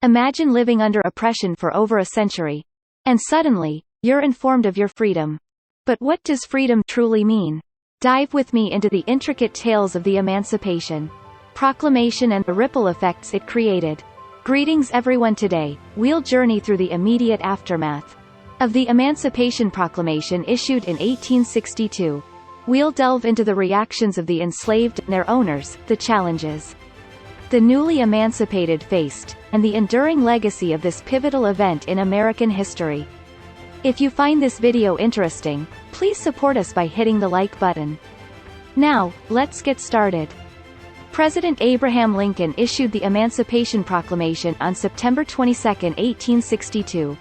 Imagine living under oppression for over a century. And suddenly, you're informed of your freedom. But what does freedom truly mean? Dive with me into the intricate tales of the Emancipation Proclamation and the ripple effects it created. Greetings everyone, today, we'll journey through the immediate aftermath of the Emancipation Proclamation issued in 1862. We'll delve into the reactions of the enslaved and their owners, the challenges the newly emancipated faced, and the enduring legacy of this pivotal event in American history. If you find this video interesting, please support us by hitting the like button. Now, let's get started. President Abraham Lincoln issued the Emancipation Proclamation on September 22, 1862,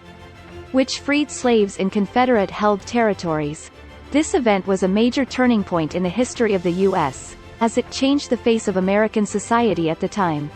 which freed slaves in Confederate-held territories. This event was a major turning point in the history of the U.S., as it changed the face of American society at the time.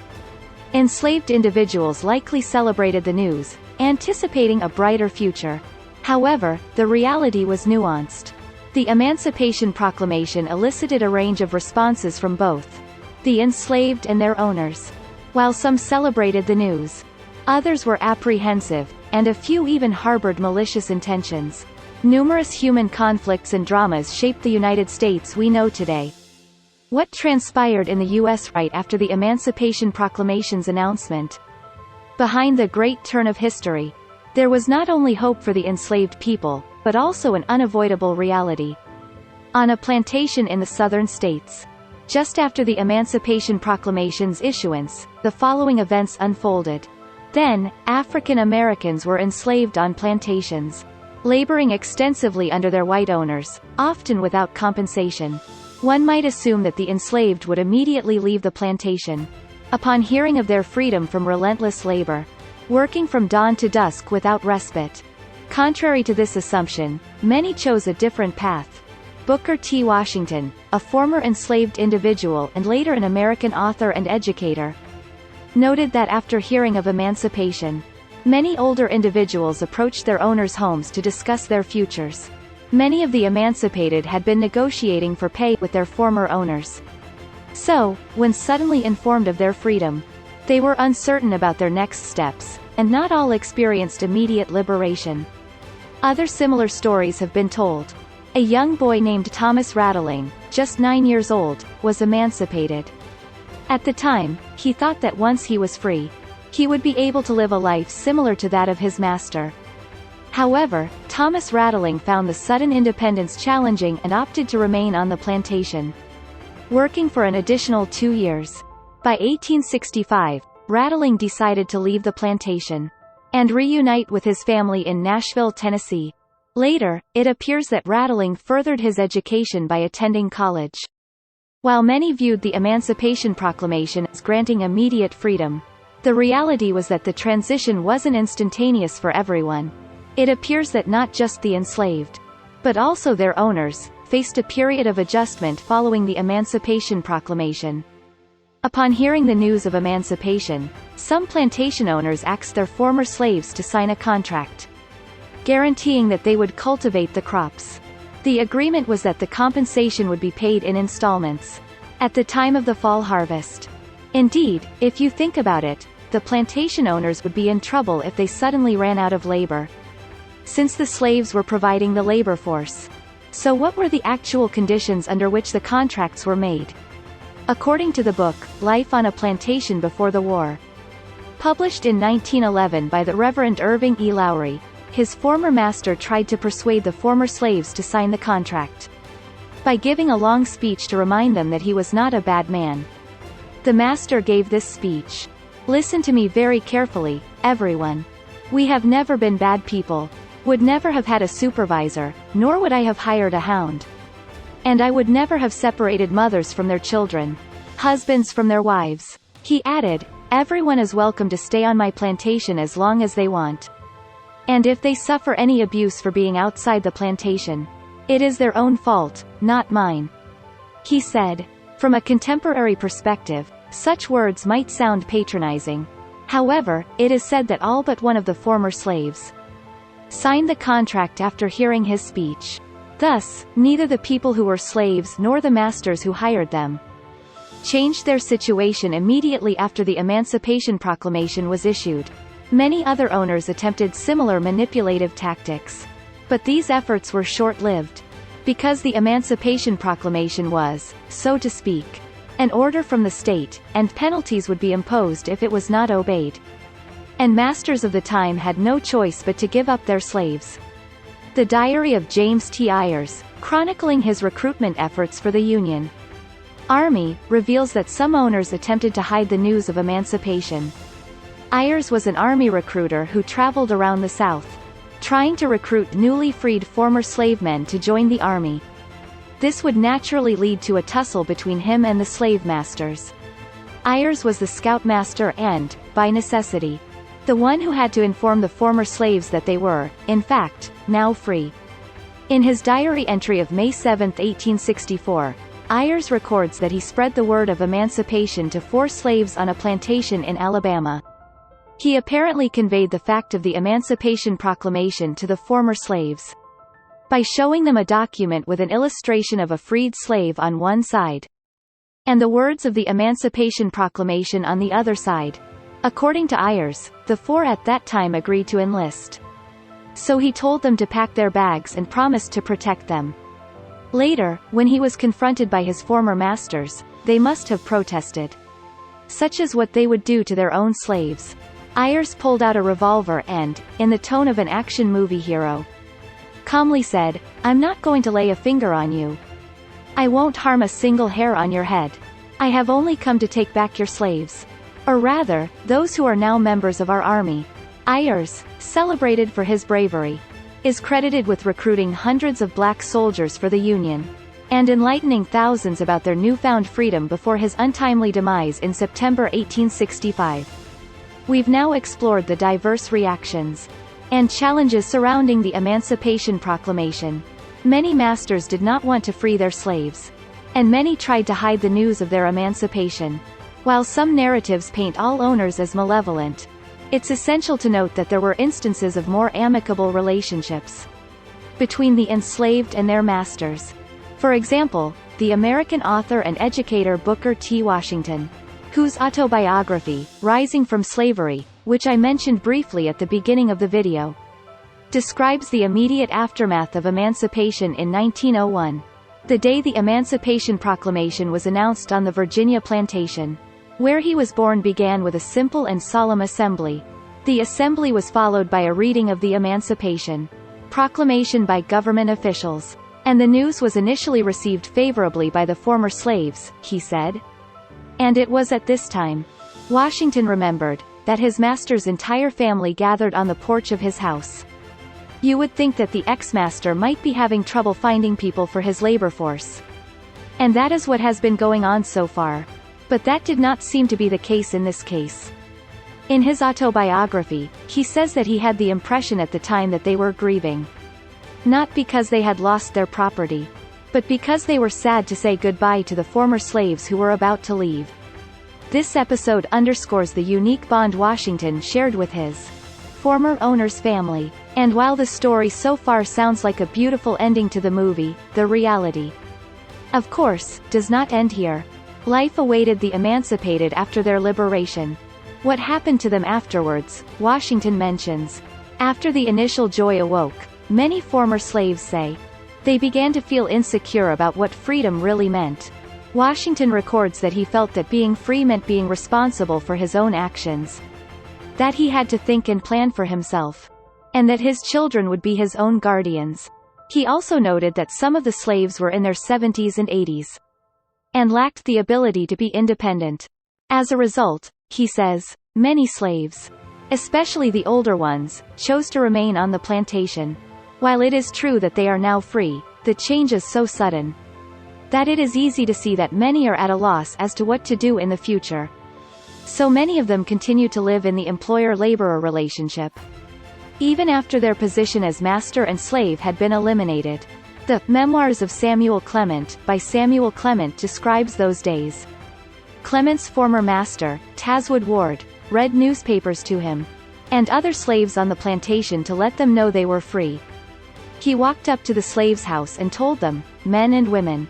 Enslaved individuals likely celebrated the news, anticipating a brighter future. However, the reality was nuanced. The Emancipation Proclamation elicited a range of responses from both the enslaved and their owners. While some celebrated the news, others were apprehensive, and a few even harbored malicious intentions. Numerous human conflicts and dramas shaped the United States we know today. What transpired in the U.S. right after the Emancipation Proclamation's announcement? Behind the great turn of history, there was not only hope for the enslaved people, but also an unavoidable reality. On a plantation in the southern states, just after the Emancipation Proclamation's issuance, the following events unfolded. Then, African Americans were enslaved on plantations, laboring extensively under their white owners, often without compensation. One might assume that the enslaved would immediately leave the plantation upon hearing of their freedom from relentless labor, working from dawn to dusk without respite. Contrary to this assumption, many chose a different path. Booker T. Washington, a former enslaved individual and later an American author and educator, noted that after hearing of emancipation, many older individuals approached their owners' homes to discuss their futures. Many of the emancipated had been negotiating for pay with their former owners. So, when suddenly informed of their freedom, they were uncertain about their next steps, and not all experienced immediate liberation. Other similar stories have been told. A young boy named Thomas Rattling, just 9 years old, was emancipated. At the time, he thought that once he was free, he would be able to live a life similar to that of his master. However, Thomas Rattling found the sudden independence challenging and opted to remain on the plantation, working for an additional 2 years. By 1865, Rattling decided to leave the plantation and reunite with his family in Nashville, Tennessee. Later, it appears that Rattling furthered his education by attending college. While many viewed the Emancipation Proclamation as granting immediate freedom, the reality was that the transition wasn't instantaneous for everyone. It appears that not just the enslaved, but also their owners, faced a period of adjustment following the Emancipation Proclamation. Upon hearing the news of emancipation, some plantation owners asked their former slaves to sign a contract, guaranteeing that they would cultivate the crops. The agreement was that the compensation would be paid in installments at the time of the fall harvest. Indeed, if you think about it, the plantation owners would be in trouble if they suddenly ran out of labor, since the slaves were providing the labor force. So what were the actual conditions under which the contracts were made? According to the book, Life on a Plantation Before the War, published in 1911 by the Reverend Irving E. Lowry, his former master tried to persuade the former slaves to sign the contract by giving a long speech to remind them that he was not a bad man. The master gave this speech: "Listen to me very carefully, everyone. We have never been bad people. Would never have had a supervisor, nor would I have hired a hound. And I would never have separated mothers from their children, husbands from their wives." He added, "Everyone is welcome to stay on my plantation as long as they want. And if they suffer any abuse for being outside the plantation, it is their own fault, not mine." He said. From a contemporary perspective, such words might sound patronizing. However, it is said that all but one of the former slaves signed the contract after hearing his speech. Thus, neither the people who were slaves nor the masters who hired them changed their situation immediately after the Emancipation Proclamation was issued. Many other owners attempted similar manipulative tactics. But these efforts were short-lived. Because the Emancipation Proclamation was, so to speak, an order from the state, and penalties would be imposed if it was not obeyed. And masters of the time had no choice but to give up their slaves. The Diary of James T. Ayers, chronicling his recruitment efforts for the Union Army, reveals that some owners attempted to hide the news of emancipation. Ayers was an Army recruiter who traveled around the South, trying to recruit newly freed former slave men to join the Army. This would naturally lead to a tussle between him and the slave masters. Ayers was the scoutmaster and, by necessity, the one who had to inform the former slaves that they were, in fact, now free. In his diary entry of May 7, 1864, Ayers records that he spread the word of emancipation to 4 slaves on a plantation in Alabama. He apparently conveyed the fact of the Emancipation Proclamation to the former slaves by showing them a document with an illustration of a freed slave on one side, and the words of the Emancipation Proclamation on the other side. According to Ayers, the 4 at that time agreed to enlist. So he told them to pack their bags and promised to protect them. Later, when he was confronted by his former masters, they must have protested. Such is what they would do to their own slaves. Ayers pulled out a revolver and, in the tone of an action movie hero, calmly said, "I'm not going to lay a finger on you. I won't harm a single hair on your head. I have only come to take back your slaves. Or rather, those who are now members of our army." Ayers, celebrated for his bravery, is credited with recruiting hundreds of black soldiers for the Union, and enlightening thousands about their newfound freedom before his untimely demise in September 1865. We've now explored the diverse reactions and challenges surrounding the Emancipation Proclamation. Many masters did not want to free their slaves, and many tried to hide the news of their emancipation. While some narratives paint all owners as malevolent, it's essential to note that there were instances of more amicable relationships between the enslaved and their masters. For example, the American author and educator Booker T. Washington, whose autobiography, Rising from Slavery, which I mentioned briefly at the beginning of the video, describes the immediate aftermath of emancipation in 1901. The day the Emancipation Proclamation was announced on the Virginia plantation, where he was born, began with a simple and solemn assembly. The assembly was followed by a reading of the Emancipation Proclamation by government officials, and the news was initially received favorably by the former slaves, he said. And it was at this time, Washington remembered, that his master's entire family gathered on the porch of his house. You would think that the ex-master might be having trouble finding people for his labor force. And that is what has been going on so far. But that did not seem to be the case in this case. In his autobiography, he says that he had the impression at the time that they were grieving, not because they had lost their property, but because they were sad to say goodbye to the former slaves who were about to leave. This episode underscores the unique bond Washington shared with his former owner's family. And while the story so far sounds like a beautiful ending to the movie, the reality, of course, does not end here. Life awaited the emancipated after their liberation. What happened to them afterwards, Washington mentions. After the initial joy awoke, many former slaves say, they began to feel insecure about what freedom really meant. Washington records that he felt that being free meant being responsible for his own actions, that he had to think and plan for himself, and that his children would be his own guardians. He also noted that some of the slaves were in their 70s and 80s, and lacked the ability to be independent. As a result, he says, many slaves, especially the older ones, chose to remain on the plantation. While it is true that they are now free, the change is so sudden that it is easy to see that many are at a loss as to what to do in the future. So many of them continue to live in the employer-laborer relationship, even after their position as master and slave had been eliminated. The Memoirs of Samuel Clement by Samuel Clement describes those days. Clement's former master, Tazwood Ward, read newspapers to him and other slaves on the plantation to let them know they were free. He walked up to the slaves' house and told them, men and women,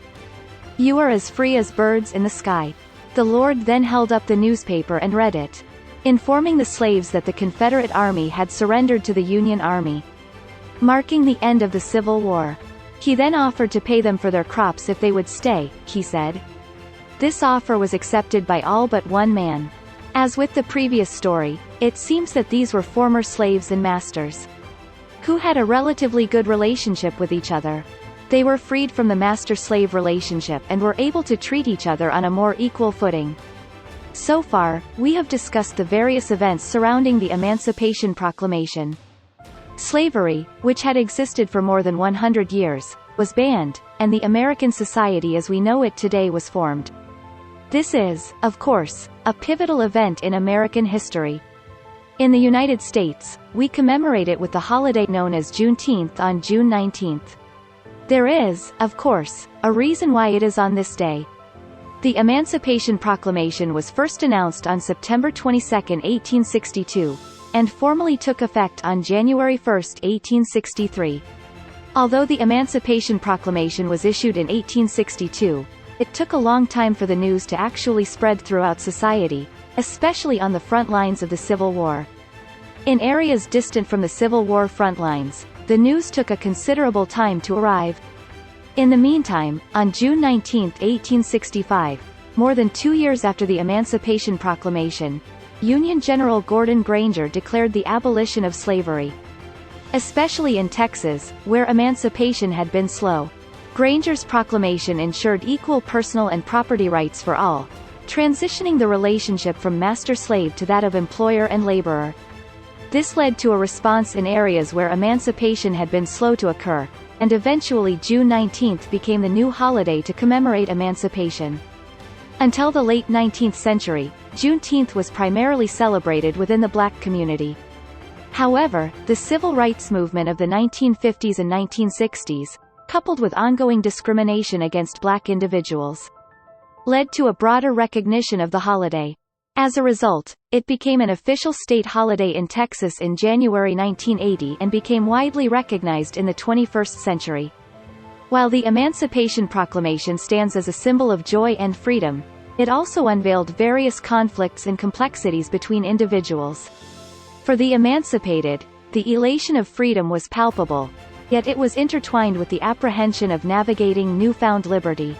you are as free as birds in the sky. The Lord then held up the newspaper and read it, informing the slaves that the Confederate Army had surrendered to the Union Army, marking the end of the Civil War. He then offered to pay them for their crops if they would stay, he said. This offer was accepted by all but one man. As with the previous story, it seems that these were former slaves and masters, who had a relatively good relationship with each other. They were freed from the master-slave relationship and were able to treat each other on a more equal footing. So far, we have discussed the various events surrounding the Emancipation Proclamation. Slavery, which had existed for more than 100 years, was banned, and the American society as we know it today was formed. This is, of course, a pivotal event in American history. In the United States, we commemorate it with the holiday known as Juneteenth on June 19th. There is, of course, a reason why it is on this day. The Emancipation Proclamation was first announced on September 22, 1862, and formally took effect on January 1, 1863. Although the Emancipation Proclamation was issued in 1862, it took a long time for the news to actually spread throughout society, especially on the front lines of the Civil War. In areas distant from the Civil War front lines, the news took a considerable time to arrive. In the meantime, on June 19, 1865, more than 2 years after the Emancipation Proclamation, Union General Gordon Granger declared the abolition of slavery. Especially in Texas, where emancipation had been slow, Granger's proclamation ensured equal personal and property rights for all, transitioning the relationship from master-slave to that of employer and laborer. This led to a response in areas where emancipation had been slow to occur, and eventually June 19th became the new holiday to commemorate emancipation. Until the late 19th century, Juneteenth was primarily celebrated within the black community. However, the civil rights movement of the 1950s and 1960s, coupled with ongoing discrimination against black individuals, led to a broader recognition of the holiday. As a result, it became an official state holiday in Texas in January 1980 and became widely recognized in the 21st century. While the Emancipation Proclamation stands as a symbol of joy and freedom, it also unveiled various conflicts and complexities between individuals. For the emancipated, the elation of freedom was palpable, yet it was intertwined with the apprehension of navigating newfound liberty.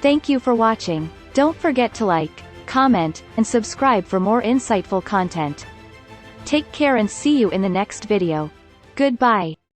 Thank you for watching. Don't forget to like, comment, and subscribe for more insightful content. Take care and see you in the next video. Goodbye.